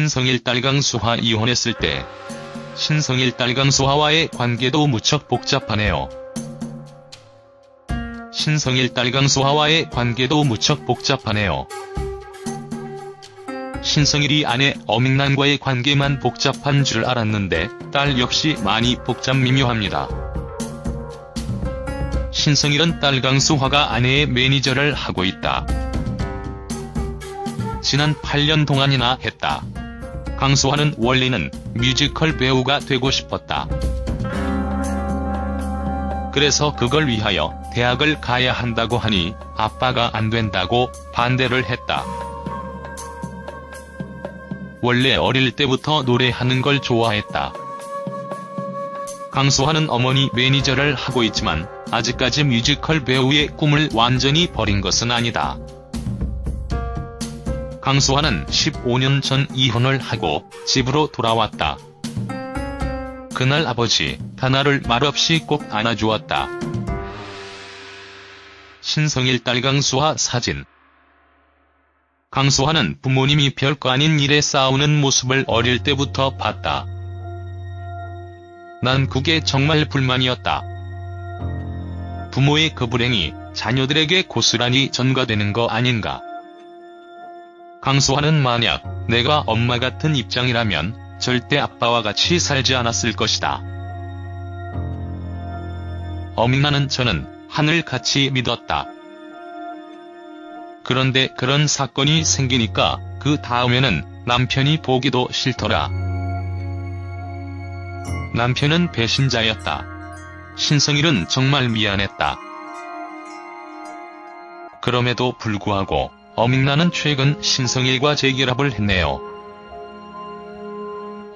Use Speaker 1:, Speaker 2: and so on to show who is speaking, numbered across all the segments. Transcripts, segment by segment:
Speaker 1: 신성일 딸 강수화 이혼했을 때 신성일 딸 강수화와의 관계도 무척 복잡하네요. 신성일 딸 강수화와의 관계도 무척 복잡하네요. 신성일이 아내 어민란과의 관계만 복잡한 줄 알았는데 딸 역시 많이 복잡 미묘합니다. 신성일은 딸 강수화가 아내의 매니저를 하고 있다. 지난 8년 동안이나 했다. 강수화는 원래는 뮤지컬 배우가 되고 싶었다. 그래서 그걸 위하여 대학을 가야 한다고 하니 아빠가 안 된다고 반대를 했다. 원래 어릴 때부터 노래하는 걸 좋아했다. 강수화는 어머니 매니저를 하고 있지만 아직까지 뮤지컬 배우의 꿈을 완전히 버린 것은 아니다. 강수화는 15년 전 이혼을 하고 집으로 돌아왔다. 그날 아버지 하나를 말없이 꼭 안아주었다. 신성일 딸 강수화 사진. 강수화는 부모님이 별거 아닌 일에 싸우는 모습을 어릴 때부터 봤다. 난 그게 정말 불만이었다. 부모의 그 불행이 자녀들에게 고스란히 전가되는 거 아닌가. 강수화는 만약 내가 엄마 같은 입장이라면 절대 아빠와 같이 살지 않았을 것이다. 어민란은 저는 하늘같이 믿었다. 그런데 그런 사건이 생기니까 그 다음에는 남편이 보기도 싫더라. 남편은 배신자였다. 신성일은 정말 미안했다. 그럼에도 불구하고 어민란은 최근 신성일과 재결합을 했네요.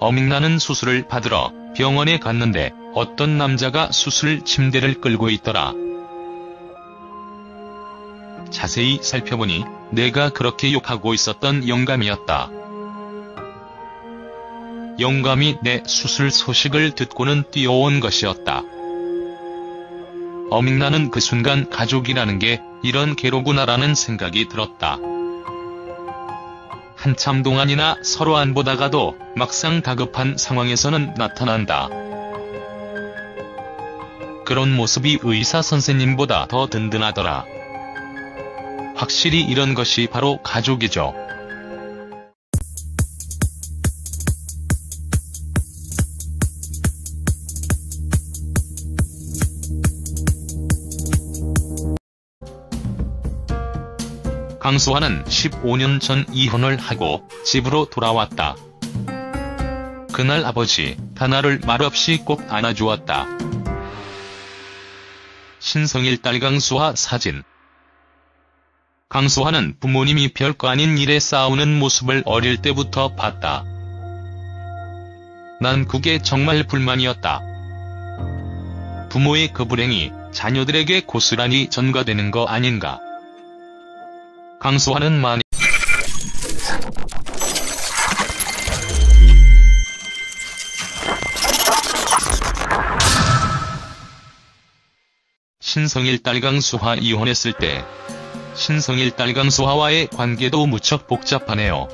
Speaker 1: 어민란은 수술을 받으러 병원에 갔는데 어떤 남자가 수술 침대를 끌고 있더라. 자세히 살펴보니 내가 그렇게 욕하고 있었던 영감이었다. 영감이 내 수술 소식을 듣고는 뛰어온 것이었다. 어민란은 그 순간 가족이라는 게 이런 괴로구나라는 생각이 들었다. 한참 동안이나 서로 안 보다가도 막상 다급한 상황에서는 나타난다. 그런 모습이 의사 선생님보다 더 든든하더라. 확실히 이런 것이 바로 가족이죠. 강수화는 15년 전 이혼을 하고 집으로 돌아왔다. 그날 아버지 하나를 말없이 꼭 안아주었다. 신성일 딸 강수화 사진. 강수화는 부모님이 별거 아닌 일에 싸우는 모습을 어릴 때부터 봤다. 난 그게 정말 불만이었다. 부모의 그 불행이 자녀들에게 고스란히 전가되는 거 아닌가. 강수화는 만약 신성일 딸 강수화 이혼했을 때 신성일 딸 강수화와의 관계도 무척 복잡하네요.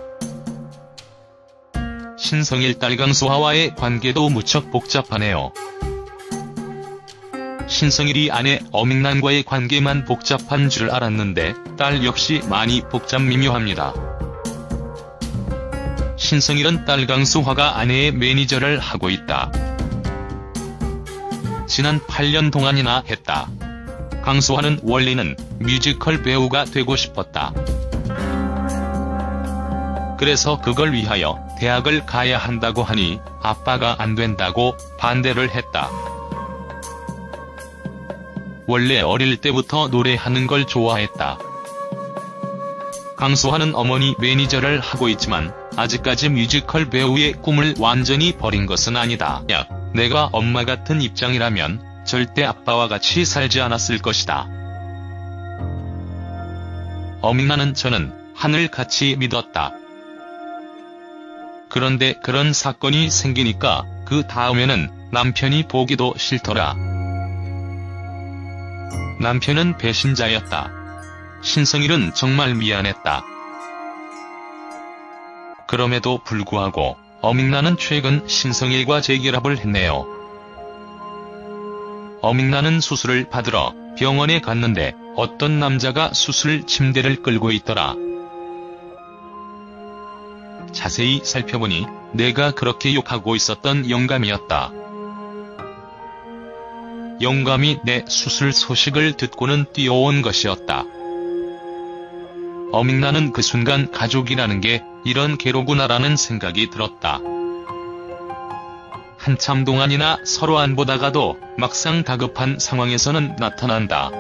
Speaker 1: 신성일 딸 강수화와의 관계도 무척 복잡하네요. 신성일이 아내 어민란과의 관계만 복잡한 줄 알았는데 딸 역시 많이 복잡 미묘합니다. 신성일은 딸 강수화가 아내의 매니저를 하고 있다. 지난 8년 동안이나 했다. 강수화는 원래는 뮤지컬 배우가 되고 싶었다. 그래서 그걸 위하여 대학을 가야 한다고 하니 아빠가 안 된다고 반대를 했다. 원래 어릴 때부터 노래하는 걸 좋아했다. 강수화는 어머니 매니저를 하고 있지만 아직까지 뮤지컬 배우의 꿈을 완전히 버린 것은 아니다. 내가 엄마 같은 입장이라면 절대 아빠와 같이 살지 않았을 것이다. 어민란은 저는 하늘같이 믿었다. 그런데 그런 사건이 생기니까 그 다음에는 남편이 보기도 싫더라. 남편은 배신자였다. 신성일은 정말 미안했다. 그럼에도 불구하고 어믹나는 최근 신성일과 재결합을 했네요. 어믹나는 수술을 받으러 병원에 갔는데 어떤 남자가 수술 침대를 끌고 있더라. 자세히 살펴보니 내가 그렇게 욕하고 있었던 영감이었다. 영감이 내 수술 소식을 듣고는 뛰어온 것이었다. 어믹나는 그 순간 가족이라는 게 이런 괴로구나라는 생각이 들었다. 한참 동안이나 서로 안 보다가도 막상 다급한 상황에서는 나타난다.